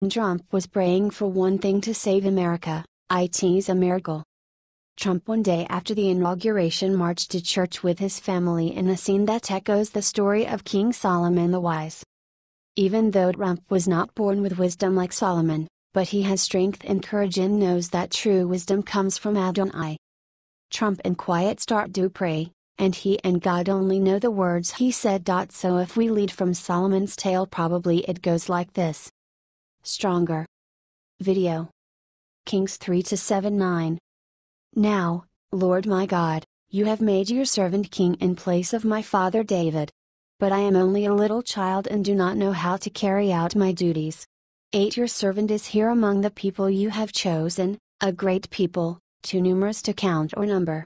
Trump was praying for one thing to save America. It's a miracle. Trump, one day after the inauguration, marched to church with his family in a scene that echoes the story of King Solomon the Wise. Even though Trump was not born with wisdom like Solomon, but he has strength and courage and knows that true wisdom comes from Adonai. Trump in quiet start to pray, and he and God only know the words he said. So if we lead from Solomon's tale, probably it goes like this. Stronger. Video. Kings 3-7-9. Now, Lord my God, you have made your servant king in place of my father David. But I am only a little child and do not know how to carry out my duties. 8 Your servant is here among the people you have chosen, a great people, too numerous to count or number.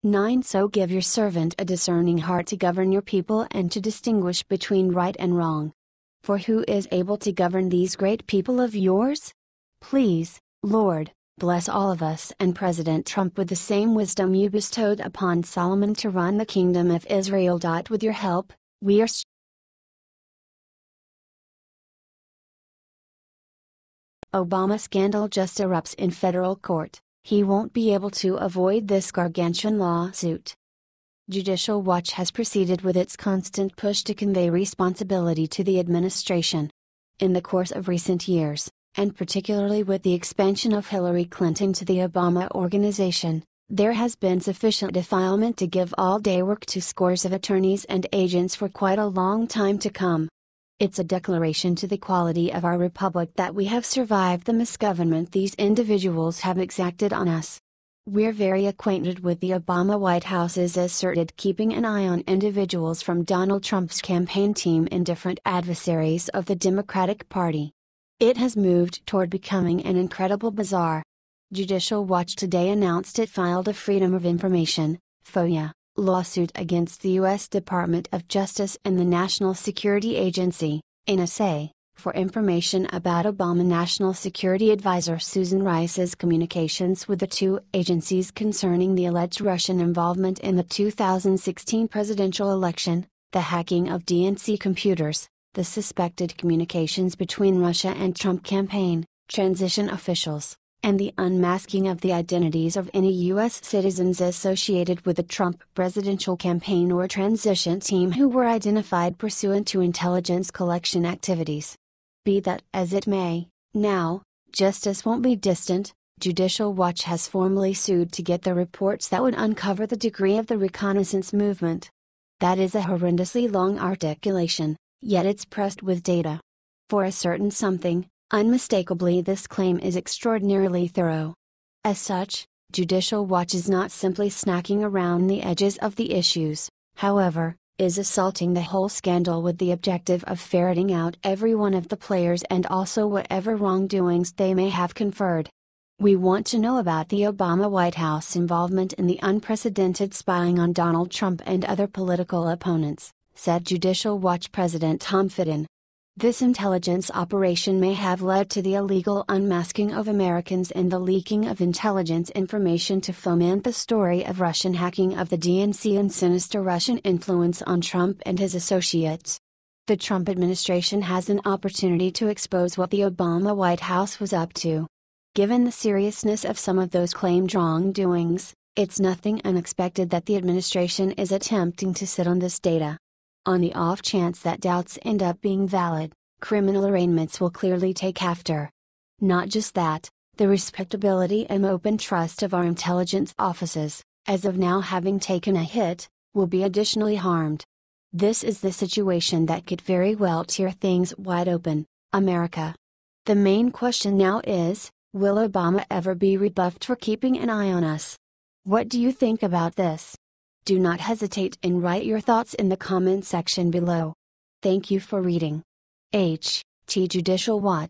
9 So give your servant a discerning heart to govern your people and to distinguish between right and wrong. For who is able to govern these great people of yours? Please, Lord, bless all of us and President Trump with the same wisdom you bestowed upon Solomon to run the kingdom of Israel. With your help, we are Obama scandal just erupts in federal court. He won't be able to avoid this gargantuan lawsuit. Judicial Watch has proceeded with its constant push to convey responsibility to the administration. In the course of recent years, and particularly with the expansion of Hillary Clinton to the Obama organization, there has been sufficient defilement to give all-day work to scores of attorneys and agents for quite a long time to come. It's a declaration to the quality of our republic that we have survived the misgovernment these individuals have exacted on us. We're very acquainted with the Obama White House's asserted keeping an eye on individuals from Donald Trump's campaign team and different adversaries of the Democratic Party. It has moved toward becoming an incredible bazaar. Judicial Watch today announced it filed a Freedom of Information (FOIA) lawsuit against the U.S. Department of Justice and the National Security Agency, NSA, for information about Obama National Security Advisor Susan Rice's communications with the two agencies concerning the alleged Russian involvement in the 2016 presidential election, the hacking of DNC computers, the suspected communications between Russia and Trump campaign, transition officials, and the unmasking of the identities of any U.S. citizens associated with the Trump presidential campaign or transition team who were identified pursuant to intelligence collection activities. Be that as it may, now, justice won't be distant. Judicial Watch has formally sued to get the reports that would uncover the degree of the reconnaissance movement. That is a horrendously long articulation, yet it's pressed with data. For a certain something, unmistakably this claim is extraordinarily thorough. As such, Judicial Watch is not simply snacking around the edges of the issues, however, is assaulting the whole scandal with the objective of ferreting out every one of the players and also whatever wrongdoings they may have conferred. We want to know about the Obama White House involvement in the unprecedented spying on Donald Trump and other political opponents, said Judicial Watch President Tom Fitton. This intelligence operation may have led to the illegal unmasking of Americans and the leaking of intelligence information to foment the story of Russian hacking of the DNC and sinister Russian influence on Trump and his associates. The Trump administration has an opportunity to expose what the Obama White House was up to. Given the seriousness of some of those claimed wrongdoings, it's nothing unexpected that the administration is attempting to sit on this data. On the off chance that doubts end up being valid, criminal arraignments will clearly take after. Not just that, the respectability and open trust of our intelligence offices, as of now having taken a hit, will be additionally harmed. This is the situation that could very well tear things wide open, America. The main question now is, will Obama ever be rebuffed for keeping an eye on us? What do you think about this? Do not hesitate and write your thoughts in the comment section below. Thank you for reading. H.T. Judicial Watch.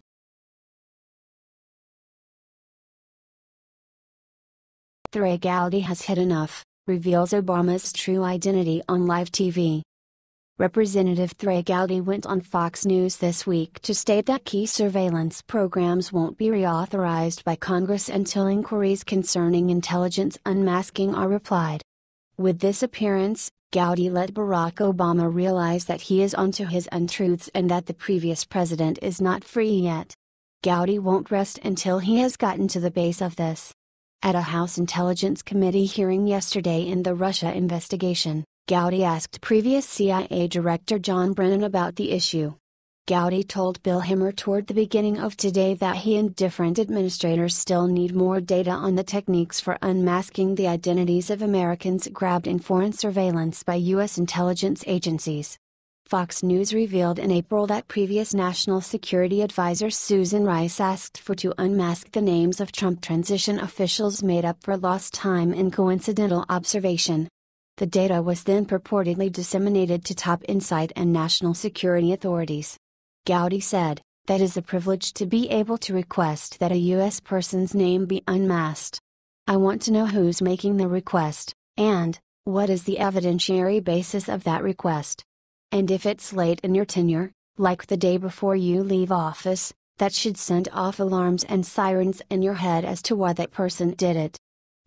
Threagaldi has hit enough, reveals Obama's true identity on live TV. Representative Threagaldi went on Fox News this week to state that key surveillance programs won't be reauthorized by Congress until inquiries concerning intelligence unmasking are replied. With this appearance, Gowdy let Barack Obama realize that he is onto his untruths and that the previous president is not free yet. Gowdy won't rest until he has gotten to the base of this. At a House Intelligence Committee hearing yesterday in the Russia investigation, Gowdy asked previous CIA Director John Brennan about the issue. Gowdy told Bill Hemmer toward the beginning of today that he and different administrators still need more data on the techniques for unmasking the identities of Americans grabbed in foreign surveillance by U.S. intelligence agencies. Fox News revealed in April that previous National Security Advisor Susan Rice asked for to unmask the names of Trump transition officials made up for lost time in coincidental observation. The data was then purportedly disseminated to top insight and national security authorities. Gowdy said, "That is a privilege to be able to request that a U.S. person's name be unmasked. I want to know who's making the request, and what is the evidentiary basis of that request. And if it's late in your tenure, like the day before you leave office, that should send off alarms and sirens in your head as to why that person did it."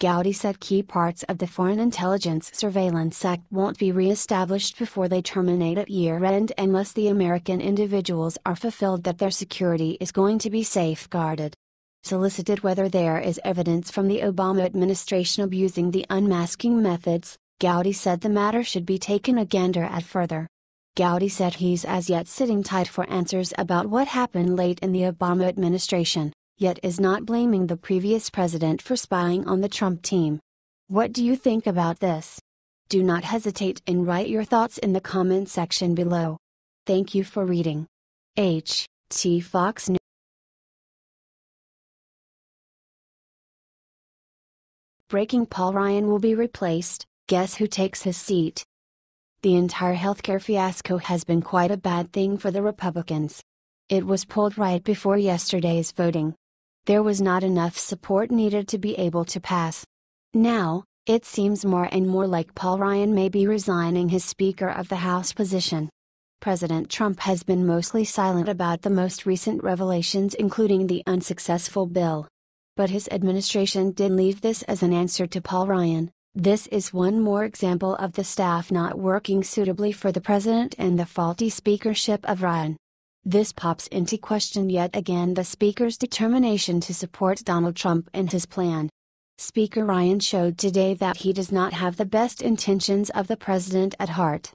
Gowdy said key parts of the Foreign Intelligence Surveillance Act won't be re-established before they terminate at year-end unless the American individuals are fulfilled that their security is going to be safeguarded. Solicited whether there is evidence from the Obama administration abusing the unmasking methods, Gowdy said the matter should be taken a gander at further. Gowdy said he's as yet sitting tight for answers about what happened late in the Obama administration, yet is not blaming the previous president for spying on the Trump team. What do you think about this? Do not hesitate and write your thoughts in the comment section below. Thank you for reading. H.T. Fox News. Breaking: Paul Ryan will be replaced, guess who takes his seat? The entire healthcare fiasco has been quite a bad thing for the Republicans. It was pulled right before yesterday's voting. There was not enough support needed to be able to pass. Now, it seems more and more like Paul Ryan may be resigning his Speaker of the House position. President Trump has been mostly silent about the most recent revelations, including the unsuccessful bill. But his administration did leave this as an answer to Paul Ryan. This is one more example of the staff not working suitably for the president and the faulty speakership of Ryan. This pops into question yet again the Speaker's determination to support Donald Trump and his plan. Speaker Ryan showed today that he does not have the best intentions of the president at heart.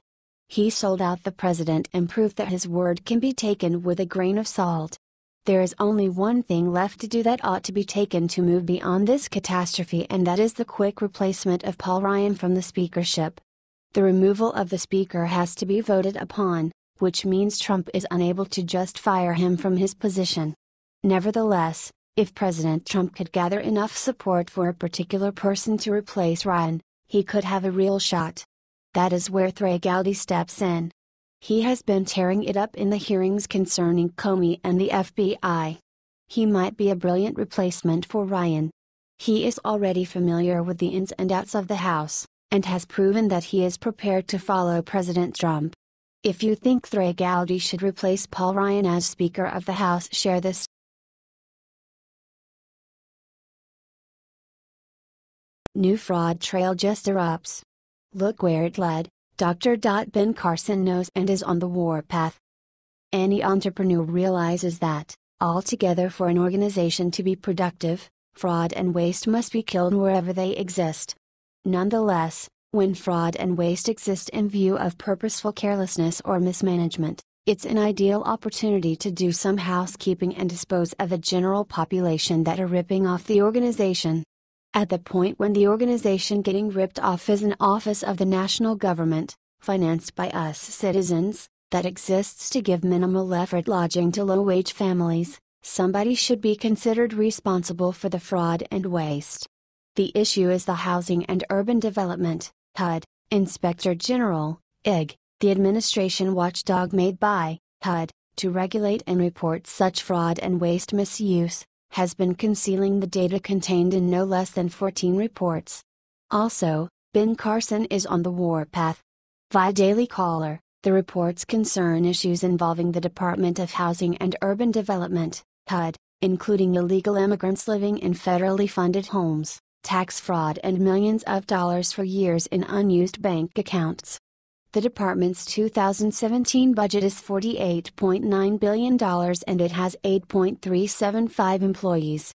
He sold out the president and proved that his word can be taken with a grain of salt. There is only one thing left to do that ought to be taken to move beyond this catastrophe, and that is the quick replacement of Paul Ryan from the speakership. The removal of the speaker has to be voted upon, which means Trump is unable to just fire him from his position. Nevertheless, if President Trump could gather enough support for a particular person to replace Ryan, he could have a real shot. That is where Trey Gowdy steps in. He has been tearing it up in the hearings concerning Comey and the FBI. He might be a brilliant replacement for Ryan. He is already familiar with the ins and outs of the House, and has proven that he is prepared to follow President Trump. If you think Trey Gowdy should replace Paul Ryan as Speaker of the House, share this. New fraud trail just erupts. Look where it led. Dr. Ben Carson knows and is on the warpath. Any entrepreneur realizes that, altogether, for an organization to be productive, fraud and waste must be killed wherever they exist. Nonetheless, when fraud and waste exist in view of purposeful carelessness or mismanagement, it's an ideal opportunity to do some housekeeping and dispose of the general population that are ripping off the organization. At the point when the organization getting ripped off is an office of the national government, financed by us citizens, that exists to give minimal effort lodging to low-wage families, somebody should be considered responsible for the fraud and waste. The issue is the Housing and Urban Development, HUD, Inspector General, IG, the administration watchdog made by HUD, to regulate and report such fraud and waste misuse, has been concealing the data contained in no less than 14 reports. Also, Ben Carson is on the warpath. Via Daily Caller, the reports concern issues involving the Department of Housing and Urban Development, HUD, including illegal immigrants living in federally funded homes, tax fraud, and millions of dollars for years in unused bank accounts. The department's 2017 budget is $48.9 billion and it has 8.375 employees.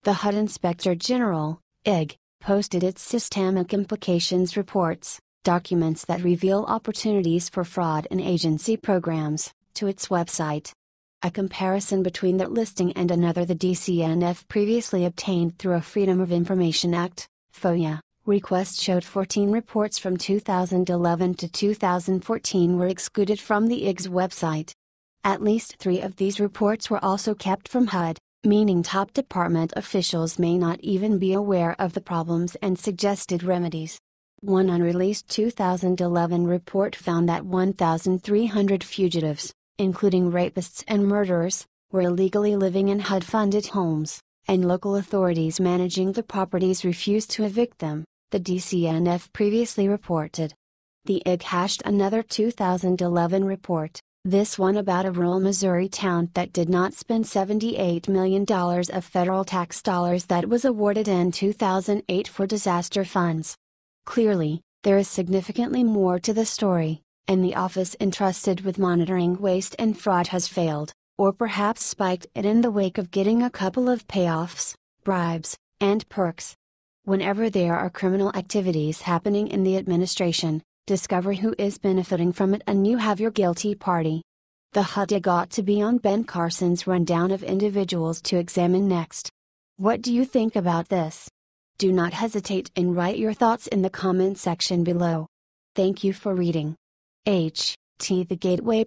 The HUD Inspector General, IG, posted its Systemic Implications Reports, documents that reveal opportunities for fraud in agency programs, to its website. A comparison between that listing and another the DCNF previously obtained through a Freedom of Information Act, FOIA, request showed 14 reports from 2011 to 2014 were excluded from the IG's website. At least 3 of these reports were also kept from HUD, meaning top department officials may not even be aware of the problems and suggested remedies. One unreleased 2011 report found that 1,300 fugitives, including rapists and murderers, were illegally living in HUD-funded homes, and local authorities managing the properties refused to evict them, the DCNF previously reported. The IG hashed another 2011 report, this one about a rural Missouri town that did not spend $78 million of federal tax dollars that was awarded in 2008 for disaster funds. Clearly, there is significantly more to the story, and the office entrusted with monitoring waste and fraud has failed, or perhaps spiked it in the wake of getting a couple of payoffs, bribes, and perks. Whenever there are criminal activities happening in the administration, discover who is benefiting from it and you have your guilty party. The HUD got to be on Ben Carson's rundown of individuals to examine next. What do you think about this? Do not hesitate and write your thoughts in the comment section below. Thank you for reading. The Gateway